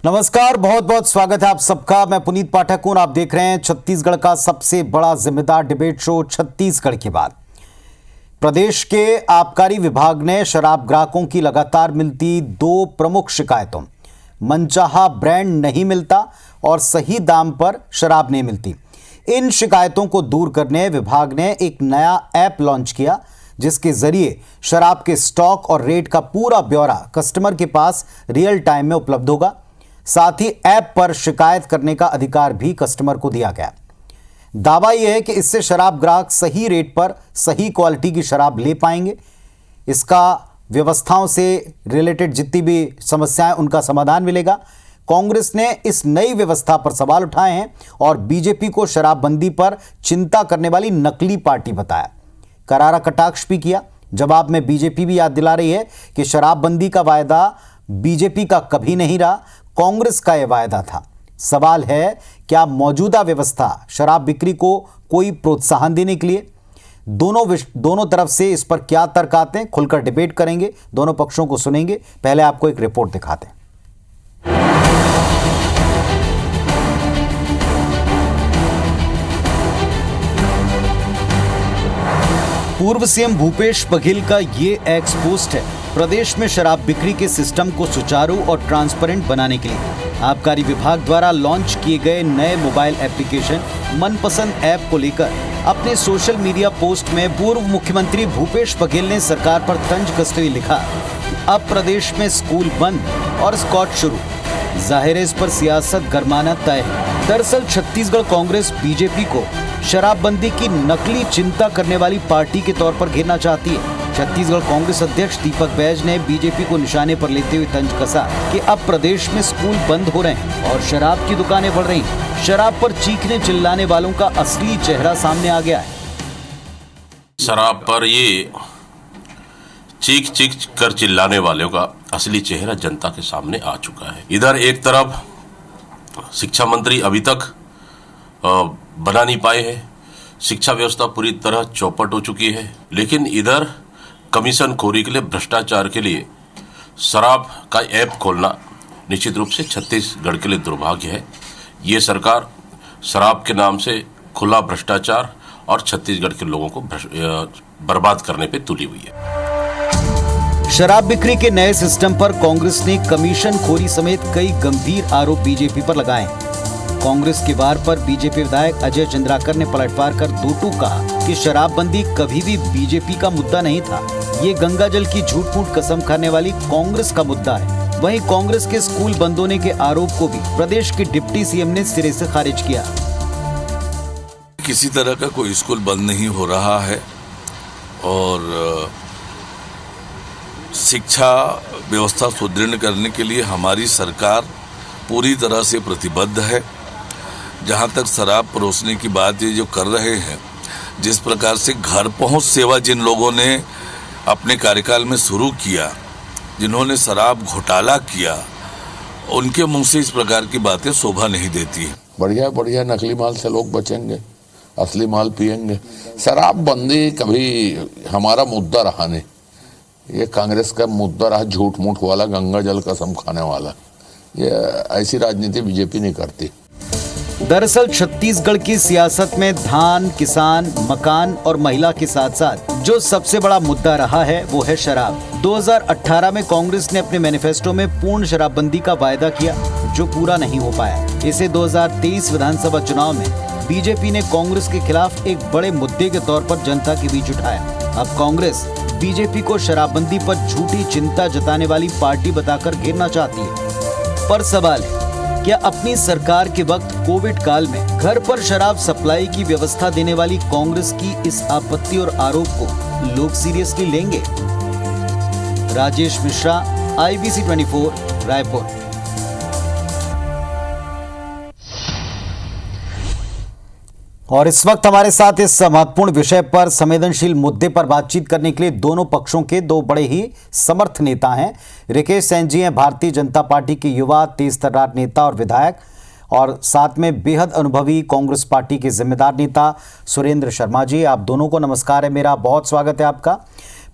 नमस्कार, बहुत बहुत स्वागत है आप सबका। मैं पुनीत पाठक हूं। आप देख रहे हैं छत्तीसगढ़ का सबसे बड़ा जिम्मेदार डिबेट शो छत्तीसगढ़ की बात। प्रदेश के आबकारी विभाग ने शराब ग्राहकों की लगातार मिलती दो प्रमुख शिकायतों, मनचाहा ब्रांड नहीं मिलता और सही दाम पर शराब नहीं मिलती, इन शिकायतों को दूर करने विभाग ने एक नया ऐप लॉन्च किया, जिसके जरिए शराब के स्टॉक और रेट का पूरा ब्यौरा कस्टमर के पास रियल टाइम में उपलब्ध होगा। साथ ही ऐप पर शिकायत करने का अधिकार भी कस्टमर को दिया गया। दावा यह है कि इससे शराब ग्राहक सही रेट पर सही क्वालिटी की शराब ले पाएंगे। इसका व्यवस्थाओं से रिलेटेड जितनी भी समस्याएं, उनका समाधान मिलेगा। कांग्रेस ने इस नई व्यवस्था पर सवाल उठाए हैं और बीजेपी को शराबबंदी पर चिंता करने वाली नकली पार्टी बताया। करारा कटाक्ष भी किया। जवाब में बीजेपी भी याद दिला रही है कि शराबबंदी का वायदा बीजेपी का कभी नहीं रहा, कांग्रेस का यह वायदा था। सवाल है, क्या मौजूदा व्यवस्था शराब बिक्री को कोई प्रोत्साहन देने के लिए? दोनों तरफ से इस पर क्या तर्क आते हैं, खुलकर डिबेट करेंगे, दोनों पक्षों को सुनेंगे। पहले आपको एक रिपोर्ट दिखाते हैं। पूर्व सीएम भूपेश बघेल का ये एक्स पोस्ट है। प्रदेश में शराब बिक्री के सिस्टम को सुचारू और ट्रांसपेरेंट बनाने के लिए आबकारी विभाग द्वारा लॉन्च किए गए नए मोबाइल एप्लीकेशन मनपसंद ऐप को लेकर अपने सोशल मीडिया पोस्ट में पूर्व मुख्यमंत्री भूपेश बघेल ने सरकार पर तंज कसते हुए लिखा, अब प्रदेश में स्कूल बंद और स्कॉट शुरू। जाहिर है इस पर सियासत गरमाना तय है। दरअसल छत्तीसगढ़ कांग्रेस बीजेपी को शराबबंदी की नकली चिंता करने वाली पार्टी के तौर पर घेरना चाहती है। छत्तीसगढ़ कांग्रेस अध्यक्ष दीपक बैज ने बीजेपी को निशाने पर लेते हुए तंज कसा कि अब प्रदेश में स्कूल बंद हो रहे हैं और शराब की दुकानें बढ़ रही हैं। शराब पर चीखने चिल्लाने वालों का असली चेहरा सामने आ गया है। शराब पर ये चीख चीख कर चिल्लाने वालों का असली चेहरा जनता के सामने आ चुका है। इधर एक तरफ शिक्षा मंत्री अभी तक बना नहीं पाए हैं, शिक्षा व्यवस्था पूरी तरह चौपट हो चुकी है, लेकिन इधर कमीशन खोरी के लिए, भ्रष्टाचार के लिए शराब का ऐप खोलना निश्चित रूप से छत्तीसगढ़ के लिए दुर्भाग्य है। ये सरकार शराब के नाम से खुला भ्रष्टाचार और छत्तीसगढ़ के लोगों को बर्बाद करने पे तुली हुई है। शराब बिक्री के नए सिस्टम पर कांग्रेस ने कमीशन खोरी समेत कई गंभीर आरोप बीजेपी पर लगाए। कांग्रेस के वार पर बीजेपी विधायक अजय चंद्राकर ने पलटवार कर दो टूक कहा कि शराबबंदी कभी भी बीजेपी का मुद्दा नहीं था, ये गंगाजल की झूठ मूठ कसम खाने वाली कांग्रेस का मुद्दा है। वहीं कांग्रेस के स्कूल बंद होने के आरोप को भी प्रदेश के डिप्टी सीएम ने सिरे से खारिज किया। किसी तरह का कोई स्कूल बंद नहीं हो रहा है और शिक्षा व्यवस्था सुदृढ़ करने के लिए हमारी सरकार पूरी तरह से प्रतिबद्ध है। जहाँ तक शराब परोसने की बात ये जो कर रहे हैं, जिस प्रकार से घर पहुँच सेवा जिन लोगों ने अपने कार्यकाल में शुरू किया, जिन्होंने शराब घोटाला किया, उनके मुंह से इस प्रकार की बातें शोभा नहीं देती है। बढ़िया बढ़िया नकली माल से लोग बचेंगे, असली माल पिएंगे। शराब बंदी कभी हमारा मुद्दा रहा नहीं, ये कांग्रेस का मुद्दा रहा, झूठ मूठ वाला, गंगा जल कसम खाने वाला। ये ऐसी राजनीति बीजेपी नहीं करती। दरअसल छत्तीसगढ़ की सियासत में धान, किसान, मकान और महिला के साथ साथ जो सबसे बड़ा मुद्दा रहा है वो है शराब। 2018 में कांग्रेस ने अपने मैनिफेस्टो में पूर्ण शराबबंदी का वायदा किया, जो पूरा नहीं हो पाया। इसे 2023 विधानसभा चुनाव में बीजेपी ने कांग्रेस के खिलाफ एक बड़े मुद्दे के तौर पर जनता के बीच उठाया। अब कांग्रेस बीजेपी को शराबबंदी पर झूठी चिंता जताने वाली पार्टी बताकर घेरना चाहती है। पर सवाल है, क्या अपनी सरकार के वक्त कोविड काल में घर पर शराब सप्लाई की व्यवस्था देने वाली कांग्रेस की इस आपत्ति और आरोप को लोग सीरियसली लेंगे? राजेश मिश्रा, IBC 24, रायपुर। और इस वक्त हमारे साथ इस महत्वपूर्ण विषय पर, संवेदनशील मुद्दे पर बातचीत करने के लिए दोनों पक्षों के दो बड़े ही समर्थ नेता हैं। रिकेश सैन जी हैं, भारतीय जनता पार्टी के युवा तेज तर्रार नेता और विधायक, और साथ में बेहद अनुभवी कांग्रेस पार्टी के जिम्मेदार नेता सुरेंद्र शर्मा जी। आप दोनों को नमस्कार है, मेरा बहुत स्वागत है आपका।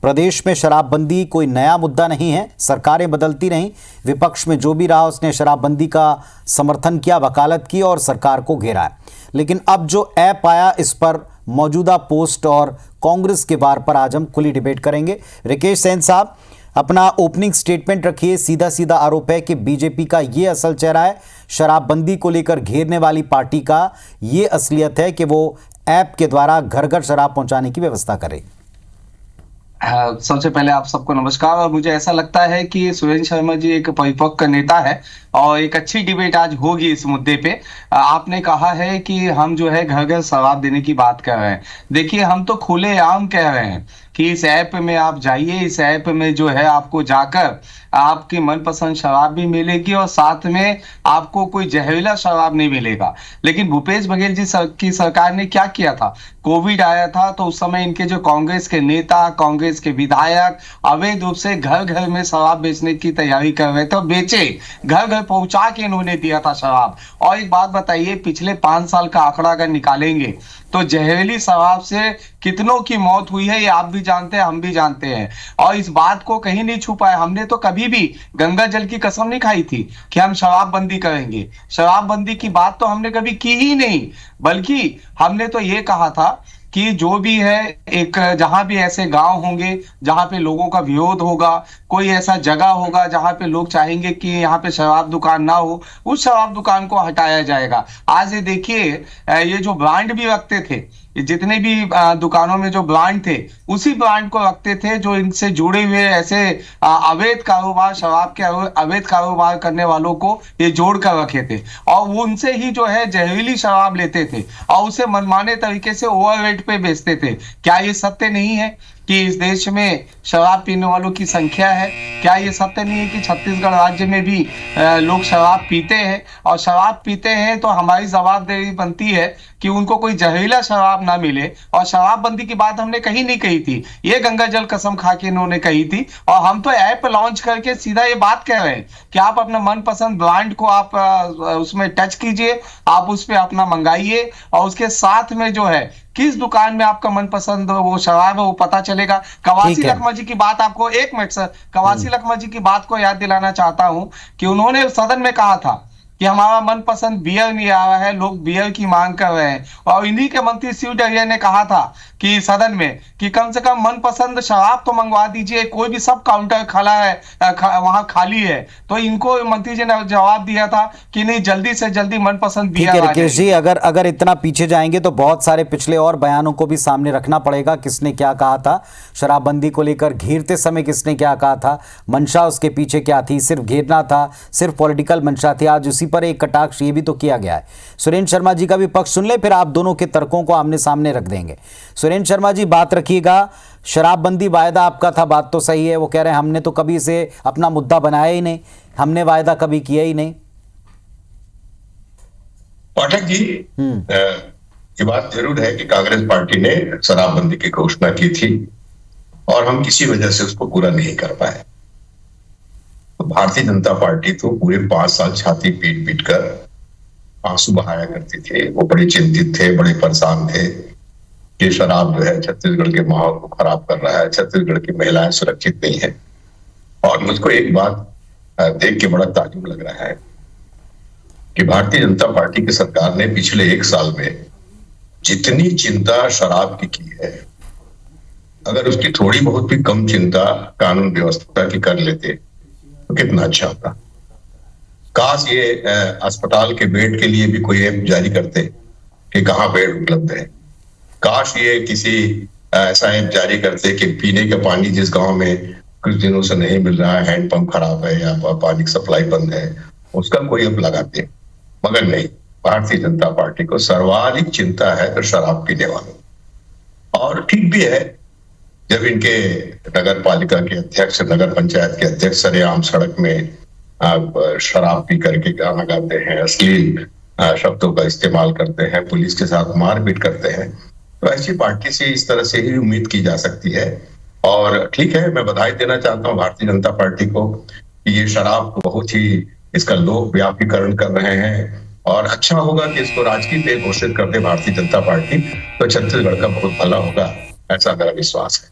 प्रदेश में शराबबंदी कोई नया मुद्दा नहीं है, सरकारें बदलती रहीं, विपक्ष में जो भी रहा उसने शराबबंदी का समर्थन किया, वकालत की और सरकार को घेरा है। लेकिन अब जो ऐप आया, इस पर मौजूदा पोस्ट और कांग्रेस के वार पर आज हम खुली डिबेट करेंगे। राकेश सेन साहब, अपना ओपनिंग स्टेटमेंट रखिए। सीधा सीधा आरोप है कि बीजेपी का ये असल चेहरा है, शराबबंदी को लेकर घेरने वाली पार्टी का ये असलियत है कि वो ऐप के द्वारा घर घर शराब पहुंचाने की व्यवस्था करे। सबसे पहले आप सबको नमस्कार। और मुझे ऐसा लगता है कि सुरेंद्र शर्मा जी एक परिपक्व नेता है और एक अच्छी डिबेट आज होगी इस मुद्दे पे। आपने कहा है कि हम जो है घर घर शराब देने की बात कर रहे हैं। देखिए, हम तो खुलेआम कह रहे हैं कि इस ऐप में आप जाइए, इस ऐप में जो है आपको जाकर आपकी मनपसंद शराब भी मिलेगी और साथ में आपको कोई जहरीला शराब नहीं मिलेगा। लेकिन भूपेश बघेल जी की सरकार ने क्या किया था? कोविड आया था तो उस समय इनके जो कांग्रेस के नेता, कांग्रेस के विधायक अवैध रूप से घर घर में शराब बेचने की तैयारी कर रहे थे और बेचे, घर घर पहुंचा के इन्होंने दिया था शराब। और एक बात बताइए, पिछले 5 साल का आंकड़ा अगर निकालेंगे तो जहरीली शराब से कितनों की मौत हुई है, ये आप भी जानते हैं, हम भी जानते हैं। और इस बात को कहीं नहीं छुपाया। हमने तो कभी भी गंगा जल की कसम नहीं खाई थी कि हम शराबबंदी करेंगे। शराबबंदी की बात तो हमने कभी की ही नहीं, बल्कि हमने तो ये कहा था कि जो भी है, एक जहां भी ऐसे गांव होंगे जहां पे लोगों का विरोध होगा, कोई ऐसा जगह होगा जहां पे लोग चाहेंगे कि यहाँ पे शराब दुकान ना हो, उस शराब दुकान को हटाया जाएगा। आज ये देखिए, ये जो ब्रांड भी रखते थे, जितने भी दुकानों में जो ब्रांड थे, उसी ब्रांड को रखते थे जो इनसे जुड़े हुए ऐसे अवैध कारोबार, शराब के अवैध कारोबार करने वालों को ये जोड़ कर रखे थे और वो उनसे ही जो है जहरीली शराब लेते थे और उसे मनमाने तरीके से ओवर रेट पे बेचते थे। क्या ये सत्य नहीं है कि इस देश में शराब पीने वालों की संख्या है? क्या ये सत्य नहीं है कि छत्तीसगढ़ राज्य में भी लोग शराब पीते हैं? और शराब पीते हैं तो हमारी जवाबदेही बनती है कि उनको कोई जहरीला शराब ना मिले। और शराबबंदी की बात हमने कहीं नहीं कही थी, ये गंगा जल कसम खा के इन्होंने कही थी। और हम तो ऐप लॉन्च करके सीधा ये बात कह रहे हैं कि आप अपना मनपसंद ब्रांड को आप उसमें टच कीजिए, आप उस पर अपना मंगाइए और उसके साथ में जो है किस दुकान में आपका मनपसंद वो शराब है वो पता चलेगा। कवासी लखमा जी की बात आपको, एक मिनट सर, कवासी लखमा जी की बात को याद दिलाना चाहता हूं कि उन्होंने सदन में कहा था कि हमारा मनपसंद बियर नहीं आ रहा है, लोग बियर की मांग कर रहे हैं। और इन्हीं के मंत्री शिव डहरिया ने कहा था कि सदन में कि कम से कम मनपसंद शराब तो मंगवा दीजिए, कोई भी सब काउंटर खाला है, वहां खाली है। तो इनको मंत्री जी ने जवाब दिया था कि नहीं, जल्दी से जल्दी मनपसंद बियर। राकेश जी, अगर इतना पीछे जाएंगे तो बहुत सारे पिछले और बयानों को भी सामने रखना पड़ेगा। किसने क्या कहा था शराबबंदी को लेकर, घेरते समय किसने क्या कहा था, मंशा उसके पीछे क्या थी, सिर्फ घेरना था, सिर्फ पॉलिटिकल मंशा थी। आज उसी पर एक कटाक्ष ये भी तो किया गया है। सुरेंद्र शर्मा जी का भी पक्ष सुन ले, फिर आप दोनों के तर्कों को आमने सामने रख देंगे। सुरेंद्र शर्मा जी, बात रखिएगा। शराबबंदी वायदा आपका था, बात तो सही है। वो कह रहे हैं हमने तो कभी इसे अपना मुद्दा बनाया ही नहीं, हमने वायदा कभी किया ही नहीं। पाठक जी, ये बात जरूर है कि कांग्रेस पार्टी ने शराबबंदी की घोषणा की थी और हम किसी वजह से उसको पूरा नहीं कर पाए। तो भारतीय जनता पार्टी तो पूरे 5 साल छाती पीट पीट कर आंसू बहाया करती थी। वो बड़े चिंतित थे, बड़े परेशान थे कि शराब जो है छत्तीसगढ़ के माहौल को खराब कर रहा है, छत्तीसगढ़ की महिलाएं सुरक्षित नहीं है। और मुझको एक बात देख के बड़ा ताज्जुब लग रहा है कि भारतीय जनता पार्टी की सरकार ने पिछले 1 साल में जितनी चिंता शराब की है, अगर उसकी थोड़ी बहुत भी कम चिंता कानून व्यवस्था की कर लेते तो कितना अच्छा होता। काश ये अस्पताल के बेड के लिए भी कोई ऐप जारी करते कि कहाँ बेड उपलब्ध है। काश ये किसी ऐसा ऐप जारी करते कि पीने का पानी जिस गांव में कुछ दिनों से नहीं मिल रहा है, हैंडपंप खराब है या पानी की सप्लाई बंद है, उसका कोई ऐप लगाते। मगर नहीं, भारतीय जनता पार्टी को सर्वाधिक चिंता है तो शराब पीने वालों। और ठीक भी है, जब इनके नगर पालिका के अध्यक्ष, नगर पंचायत के अध्यक्ष सरेआम सड़क में शराब पी करके गाना गाते हैं, अश्लील शब्दों का इस्तेमाल करते हैं, पुलिस के साथ मारपीट करते हैं, तो ऐसी पार्टी से इस तरह से ही उम्मीद की जा सकती है। और ठीक है, मैं बधाई देना चाहता हूँ भारतीय जनता पार्टी को कि ये शराब को बहुत ही इसका लोक व्यापीकरण कर रहे हैं। और अच्छा होगा कि इसको राजकीय पेय घोषित कर दे भारतीय जनता पार्टी, तो छत्तीसगढ़ का बहुत भला होगा, ऐसा मेरा विश्वास है।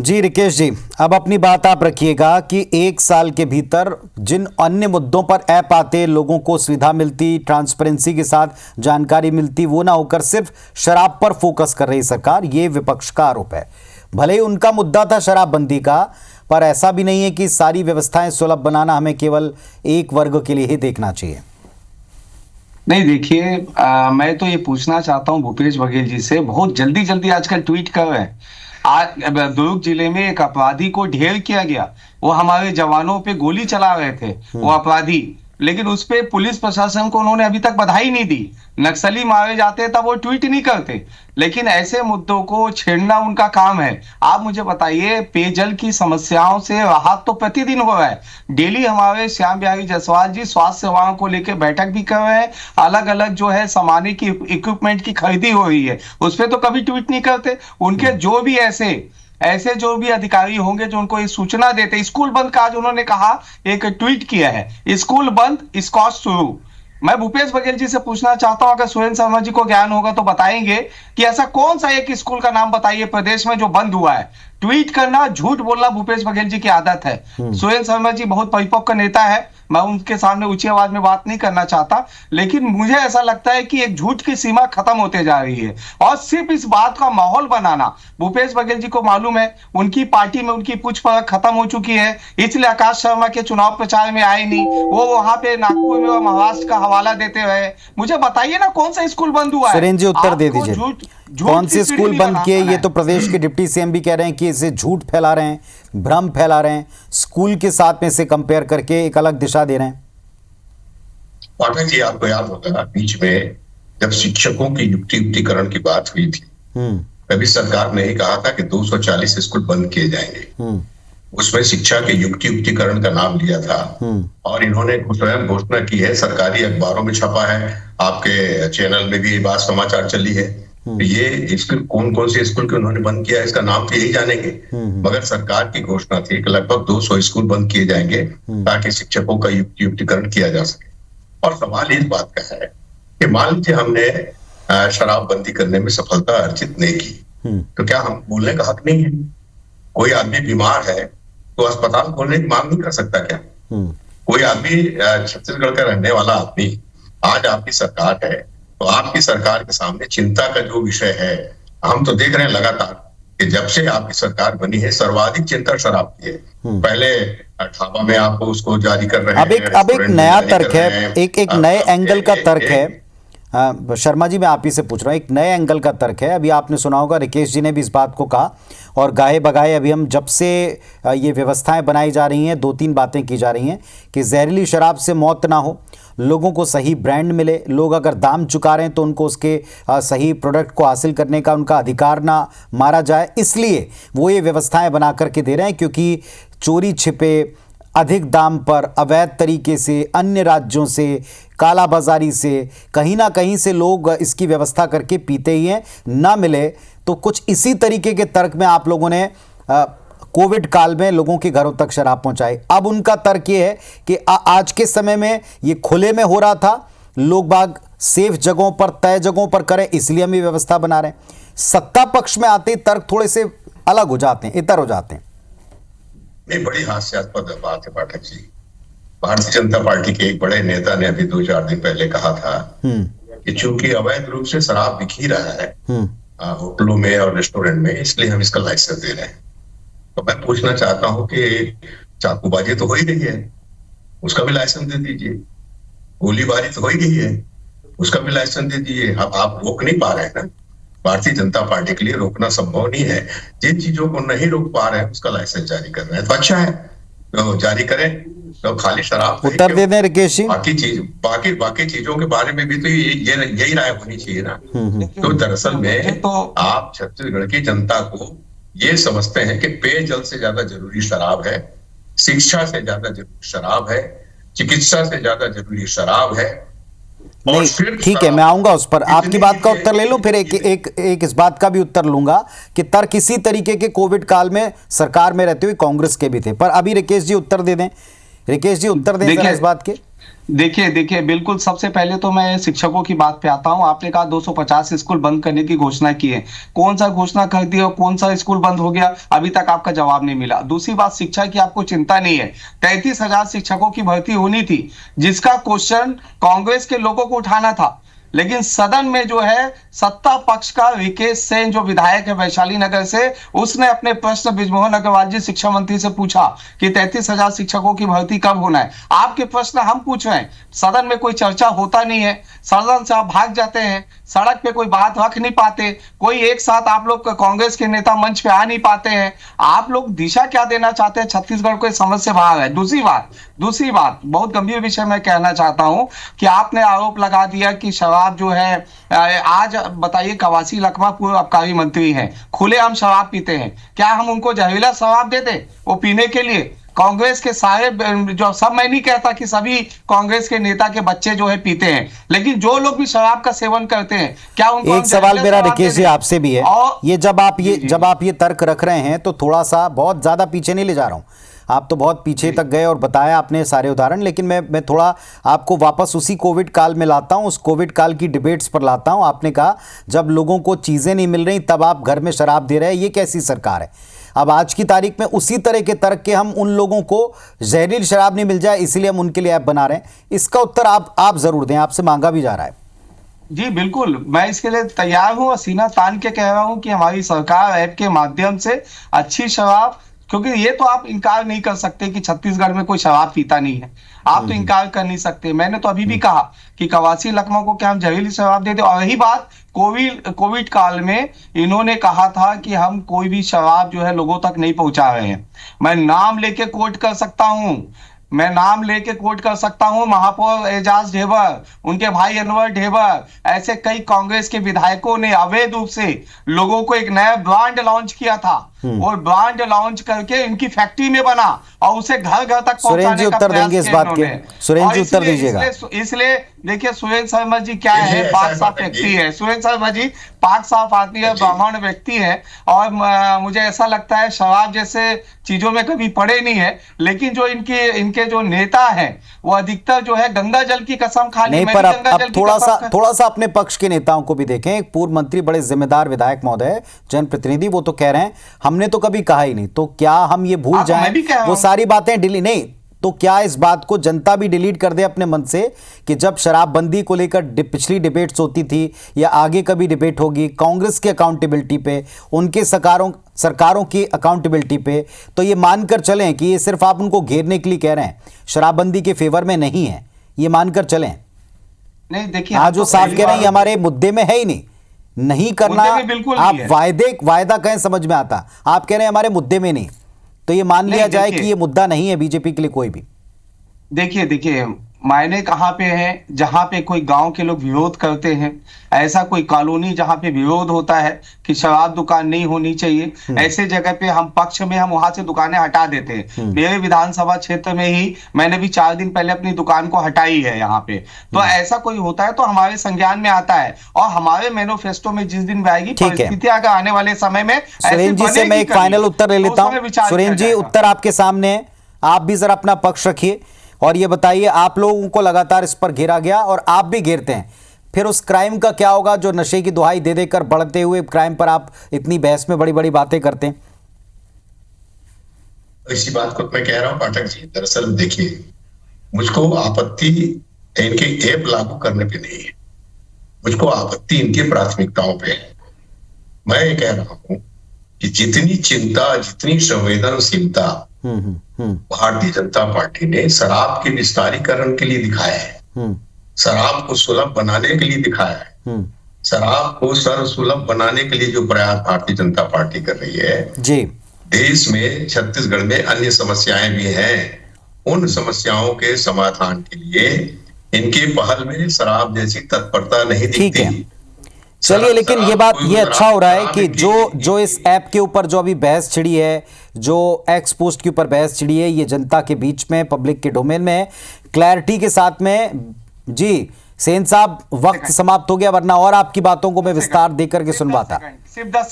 जी रिकेश जी, अब अपनी बात आप रखिएगा कि एक साल के भीतर जिन अन्य मुद्दों पर ऐप आते, लोगों को सुविधा मिलती, ट्रांसपेरेंसी के साथ जानकारी मिलती, वो ना होकर सिर्फ शराब पर फोकस कर रही सरकार, ये विपक्ष का आरोप है। भले ही उनका मुद्दा था शराबबंदी का, पर ऐसा भी नहीं है कि सारी व्यवस्थाएं सुलभ बनाना हमें केवल एक वर्ग के लिए ही देखना चाहिए। नहीं देखिए, मैं तो ये पूछना चाहता हूँ भूपेश बघेल जी से, बहुत जल्दी जल्दी आजकल ट्वीट कर रहे हैं। आज दुर्ग जिले में एक अपराधी को ढेर किया गया, वो हमारे जवानों पे गोली चला रहे थे वो अपराधी, लेकिन उस पे पुलिस प्रशासन को उन्होंने अभी तक बधाई नहीं दी। नक्सली मारे जाते तब वो ट्वीट नहीं करते, लेकिन ऐसे मुद्दों को छेड़ना उनका काम है। आप मुझे बताइए, पेयजल की समस्याओं से राहत तो प्रतिदिन हो रहा है। डेली हमारे श्याम बिहारी जायसवाल जी स्वास्थ्य सेवाओं को लेकर बैठक भी कर रहे हैं, अलग अलग जो है सामान्य की इक्विपमेंट की खरीदी हो रही है, उस पर तो कभी ट्वीट नहीं करते। उनके जो भी ऐसे जो भी अधिकारी होंगे जो उनको ये सूचना देते, स्कूल बंद का आज उन्होंने कहा, एक ट्वीट किया है, स्कूल बंद स्कॉच शुरू। मैं भूपेश बघेल जी से पूछना चाहता हूं, अगर सुरेंद्र शर्मा जी को ज्ञान होगा तो बताएंगे कि ऐसा कौन सा एक स्कूल का नाम बताइए प्रदेश में जो बंद हुआ है। ट्वीट करना, झूठ बोलना भूपेश बघेल जी की आदत है। सुरेंद्र शर्मा जी बहुत परिपक्व नेता है, मैं उनके सामने ऊंची आवाज में बात नहीं करना चाहता, लेकिन मुझे ऐसा लगता है कि एक झूठ की सीमा खत्म होते जा रही है। और सिर्फ इस बात का माहौल बनाना, भूपेश बघेल जी को मालूम है उनकी पार्टी में उनकी पूछ परख खत्म हो चुकी है, इसलिए आकाश शर्मा के चुनाव प्रचार में आए नहीं, वो वहां पे नागपुर में और महाराष्ट्र का हवाला देते रहे। मुझे बताइए ना कौन सा स्कूल बंद हुआ है? सुरेंद्र जी उत्तर दे दीजिए, कौन से स्कूल बंद किए? ये तो प्रदेश के डिप्टी सीएम भी कह रहे हैं कि इसे झूठ फैला रहे हैं, भ्रम फैला रहे हैं, स्कूल के साथ में इसे कंपेयर करके एक अलग दिशा दे रहे हैं। पाठक जी, आपको याद होगा बीच में जब शिक्षकों की युक्तिकरण की बात हुई थी, तभी सरकार ने ही कहा था कि 240 स्कूल बंद किए जाएंगे। उसमें शिक्षा के युक्तिकरण का नाम लिया था और इन्होंने स्वयं घोषणा की है, सरकारी अखबारों में छपा है, आपके चैनल में भी ये बात समाचार चली है। ये स्कूल कौन से स्कूल के उन्होंने बंद किया, इसका नाम तो यही जानेंगे, मगर सरकार की घोषणा थी कि लगभग 200 स्कूल बंद किए जाएंगे ताकि शिक्षकों का युक्तिकरण किया जा सके। और सवाल इस बात का है कि मान लीजिए हमने शराबबंदी करने में सफलता अर्जित नहीं की, तो क्या हम बोलने का हक नहीं है? कोई आदमी बीमार है तो अस्पताल खोलने की मांग नहीं कर सकता क्या? कोई आदमी, छत्तीसगढ़ का रहने वाला आदमी, आज आपकी सरकार है तो आपकी सरकार के सामने चिंता का जो विषय है, हम तो देख रहे हैं लगातार कि जब से आपकी सरकार बनी है सर्वाधिक चिंता शराब की है। पहले ढाबा में आप उसको जारी कर रहे हैं, अब एक नया तर्क है, एक नए एंगल का तर्क है। शर्मा जी, मैं आप ही से पूछ रहा हूँ, एक नए एंगल का तर्क है। अभी आपने सुना होगा, रिकेश जी ने भी इस बात को कहा और गाहे बगाए अभी हम जब से ये व्यवस्थाएं बनाई जा रही हैं, 2-3 बातें की जा रही हैं कि जहरीली शराब से मौत ना हो, लोगों को सही ब्रांड मिले, लोग अगर दाम चुका रहे हैं तो उनको उसके सही प्रोडक्ट को हासिल करने का उनका अधिकार ना मारा जाए, इसलिए वो ये व्यवस्थाएं बना करके दे रहे हैं। क्योंकि चोरी छिपे अधिक दाम पर अवैध तरीके से अन्य राज्यों से काला बाजारी से कहीं ना कहीं से लोग इसकी व्यवस्था करके पीते ही हैं, ना मिले तो कुछ इसी तरीके के तर्क में आप लोगों ने कोविड काल में लोगों के घरों तक शराब पहुंचाई। अब उनका तर्क ये है कि आज के समय में ये खुले में हो रहा था, लोग बाग सेफ जगहों पर, तय जगहों पर करें, इसलिए हम ये व्यवस्था बना रहे हैं। सत्ता पक्ष में आते तर्क थोड़े से अलग हो जाते हैं, इतर हो जाते हैं। नहीं, बड़ी हास्यास्पद बात है पाठक जी। भारतीय जनता पार्टी के एक बड़े नेता ने अभी 2-4 दिन पहले कहा था कि चूंकि अवैध रूप से शराब बिक ही रहा है होटलों में और रेस्टोरेंट में, इसलिए हम इसका लाइसेंस दे रहे हैं। तो मैं पूछना चाहता हूं कि चाकूबाजी तो हो ही रही है, उसका भी लाइसेंस दे दीजिए। गोलीबारी तो हो ही रही है, उसका भी लाइसेंस दे दीजिए। अब आप रोक नहीं पा रहे हैं ना, भारतीय जनता पार्टी के लिए रोकना संभव नहीं है। जिन चीजों को नहीं रोक पा रहे हैं उसका लाइसेंस जारी कर रहे हैं, तो अच्छा है, तो जारी करें। तो खाली शराब उत्तर दे दें रिकेश जी। बाकी चीजों के बारे में भी तो यही राय होनी चाहिए ना। तो दरअसल में आप छत्तीसगढ़ की जनता को ये समझते हैं कि पेयजल से ज्यादा जरूरी शराब है, शिक्षा से ज्यादा जरूरी शराब है, चिकित्सा से ज्यादा जरूरी शराब है। नहीं, ठीक है, मैं आऊंगा उस पर, आपकी बात का उत्तर ले लूं, फिर एक इस बात का भी उत्तर लूंगा कि तर्क इसी तरीके के कोविड काल में सरकार में रहते हुए कांग्रेस के भी थे। पर अभी रिकेश जी उत्तर दे दें, रिकेश जी उत्तर दें इस बात के। देखिए बिल्कुल, सबसे पहले तो मैं शिक्षकों की बात पे आता हूं। आपने कहा 250 स्कूल बंद करने की घोषणा की है। कौन सा घोषणा कर दी और कौन सा स्कूल बंद हो गया, अभी तक आपका जवाब नहीं मिला। दूसरी बात, शिक्षा की आपको चिंता नहीं है। 33,000 शिक्षकों की भर्ती होनी थी, जिसका क्वेश्चन कांग्रेस के लोगों को उठाना था, लेकिन सदन में जो है सत्ता पक्ष का विकेश सेन जो विधायक है वैशाली नगर से, उसने अपने प्रश्न बृजमोहन अग्रवाल जी शिक्षा मंत्री से पूछा कि 33,000 शिक्षकों की भर्ती कब होना है। आपके प्रश्न हम पूछ रहे हैं, सदन में कोई चर्चा होता नहीं है, सदन से आप भाग जाते हैं, सड़क पे कोई बात रख नहीं पाते, कोई एक साथ आप लोग कांग्रेस के नेता मंच पे आ नहीं पाते हैं। आप लोग दिशा क्या देना चाहते हैं छत्तीसगढ़ को, इस समझ से बाहर है। दूसरी बात बहुत गंभीर विषय मैं कहना चाहता हूं कि आपने आरोप लगा दिया कि शराब जो है, आज बताइए, कवासी लखमा पूर्व आबकारी मंत्री हैं, खुलेआम शराब पीते हैं। क्या हम उनको जहरीला शराब देते वो पीने के लिए? कांग्रेस के सारे जो, सब मैं नहीं कहता कि सभी कांग्रेस के नेता के बच्चे जो है पीते हैं, लेकिन जो लोग भी शराब का सेवन करते हैं, क्या उनको एक सवाल मेरा रिकेश जी आपसे भी है, और ये जब आप ये तर्क रख रहे हैं तो थोड़ा सा, बहुत ज्यादा पीछे नहीं ले जा रहा हूं, आप तो बहुत पीछे तक गए और बताया आपने सारे उदाहरण, लेकिन मैं थोड़ा आपको वापस उसी कोविड काल में लाता हूं, उस कोविड काल की डिबेट्स पर लाता हूं। आपने कहा जब लोगों को चीजें नहीं मिल रही तब आप घर में शराब दे रहे हैं, ये कैसी सरकार है? अब आज की तारीख में उसी तरह के तर्क के हम उन लोगों को जहरीली शराब नहीं मिल जाए इसलिए हम उनके लिए ऐप बना रहे हैं, इसका उत्तर आप जरूर दें, आपसे मांगा भी जा रहा है। जी बिल्कुल, मैं इसके लिए तैयार हूं और सीना तान के कह रहा हूं कि हमारी सरकार ऐप के माध्यम से अच्छी शराब, क्योंकि ये तो आप इनकार नहीं कर सकते कि छत्तीसगढ़ में कोई शराब पीता नहीं है, आप तो इनकार कर नहीं सकते। मैंने तो अभी भी कहा कि कवासी लखमा को क्या हम जहरीली शराब दे दे? और रही बात कोविड काल में, इन्होंने कहा था कि हम कोई भी शराब जो है लोगों तक नहीं पहुंचा रहे हैं। मैं नाम लेके कोट कर सकता हूं, महापौर एजाज ढेबर, उनके भाई अनवर ढेबर, ऐसे कई कांग्रेस के विधायकों ने अवैध रूप से लोगों को एक नया ब्रांड लॉन्च किया था, और ब्रांड लॉन्च करके इनकी फैक्ट्री में बना और उसे घर घर तक पहुंचाने का प्रयास किया इन्होंने। सुरेंद्र जी उत्तर दीजिएगा। इसलिए देखिए, सुरेंद्र शर्मा जी क्या है, पाक साफ व्यक्ति है, सुरेंद्र शर्मा जी पाक साफ आदमी है, ब्राह्मण व्यक्ति है, और मुझे ऐसा लगता है शराब जैसे चीजों में कभी पड़े नहीं है, लेकिन जो इनके जो नेता हैं वो अधिकतर जो है गंगा जल की कसम खा ली। नहीं, पर अब थोड़ा सा अपने पक्ष के नेताओं को भी देखें। एक पूर्व मंत्री, बड़े जिम्मेदार विधायक महोदय, जनप्रतिनिधि, वो तो कह रहे हैं हमने तो कभी कहा ही नहीं, तो क्या हम ये भूल जाएं वो सारी बातें डिलीट? नहीं, तो क्या इस बात को जनता भी डिलीट कर दे अपने मन से कि जब शराबबंदी को लेकर पिछली डिबेट्स होती थी या आगे कभी डिबेट होगी कांग्रेस की अकाउंटेबिलिटी पे, उनके सरकारों की अकाउंटेबिलिटी पे, तो ये मानकर चलें कि ये सिर्फ आप उनको घेरने के लिए कह रहे हैं, शराबबंदी के फेवर में नहीं है, ये मानकर चलें? नहीं देखिए, आज वो साफ कह रहे हैं हमारे मुद्दे में है ही नहीं करना। आप वायदा कहें समझ में आता, आप कह रहे हैं हमारे मुद्दे में नहीं, तो ये मान लिया जाए कि ये मुद्दा नहीं है बीजेपी के लिए कोई भी। देखिए मायने कहां पे है? जहां पे कोई गांव के लोग विरोध करते हैं, ऐसा कोई कॉलोनी जहां पे विरोध होता है कि शराब दुकान नहीं होनी चाहिए, ऐसे जगह पे हम पक्ष में हम वहां से दुकानें हटा देते हैं। मेरे विधानसभा क्षेत्र में ही मैंने भी 4 दिन पहले अपनी दुकान को हटाई है यहाँ पे। तो ऐसा कोई होता है तो हमारे संज्ञान में आता है, और हमारे मैनिफेस्टो में जिस दिन भी आएगी परिस्थिति अगर आने वाले समय में। सुरेंद्र जी से मैं एक फाइनल उत्तर ले लेता हूँ। सुरेंद्र जी, उत्तर आपके सामने है, आप भी जरा अपना पक्ष रखिए और ये बताइए, आप लोगों को लगातार इस पर घेरा गया और आप भी घेरते हैं, फिर उस क्राइम का क्या होगा जो नशे की दुहाई दे देकर बढ़ते हुए क्राइम पर आप इतनी बहस में बड़ी बड़ी बातें करते हैं? इसी बात को मैं कह रहा हूं पाठक जी, दरअसल देखिए, मुझको आपत्ति इनके ऐप लागू करने पे नहीं है, मुझको आपत्ति इनकी प्राथमिकताओं पे है। मैं ये कह रहा हूं कि जितनी चिंता, जितनी संवेदनशीलता भारतीय जनता पार्टी ने शराब के विस्तारीकरण के लिए दिखाया है, शराब को सुलभ बनाने के लिए दिखाया है, शराब को सर्वसुलभ बनाने के लिए जो प्रयास भारतीय जनता पार्टी कर रही है जी, देश में, छत्तीसगढ़ में अन्य समस्याएं भी हैं, उन समस्याओं के समाधान के लिए इनके पहल में शराब जैसी तत्परता नहीं दिखती। चलिए, लेकिन ये अच्छा हो रहा है कि जो इस ऐप के ऊपर जो अभी बहस छिड़ी है, जो एक्स पोस्ट के ऊपर बहस छिड़ी है, ये जनता के बीच में, पब्लिक के डोमेन में, क्लैरिटी के साथ में जी सेन साहब, वक्त समाप्त हो गया, वरना और आपकी बातों को मैं विस्तार देकर के सुनवाता। सिर्फ 10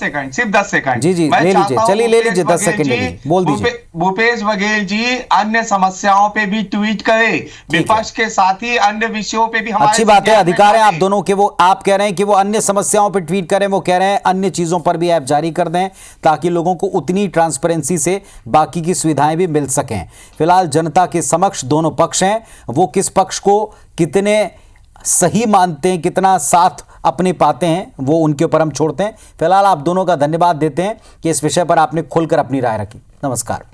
सेकंड। जी जी, मैं ले चाहता लीजिए, हूं चलिए ले भूपेश लीजिए, 10 बघेल सेकंड जी, ले लीजिए, बोल दीजिए। भूपेश बघेल जी अन्य समस्याओं पे भी ट्वीट करे, विपक्ष के साथ ही अन्य विषयों पे भी हमारे अच्छी बात है, संज्ञान में अधिकार है आप डालें। दोनों के। वो आप कह रहे हैं कि वो अन्य समस्याओं पर ट्वीट करें, वो कह रहे हैं अन्य चीजों पर भी ऐप जारी कर दें ताकि लोगों को उतनी ट्रांसपेरेंसी से बाकी की सुविधाएं भी मिल सकें। फिलहाल जनता के समक्ष दोनों पक्ष हैं, वो किस पक्ष को कितने सही मानते हैं, कितना साथ अपने पाते हैं, वो उनके ऊपर हम छोड़ते हैं। फिलहाल आप दोनों का धन्यवाद देते हैं कि इस विषय पर आपने खुलकर अपनी राय रखी। नमस्कार।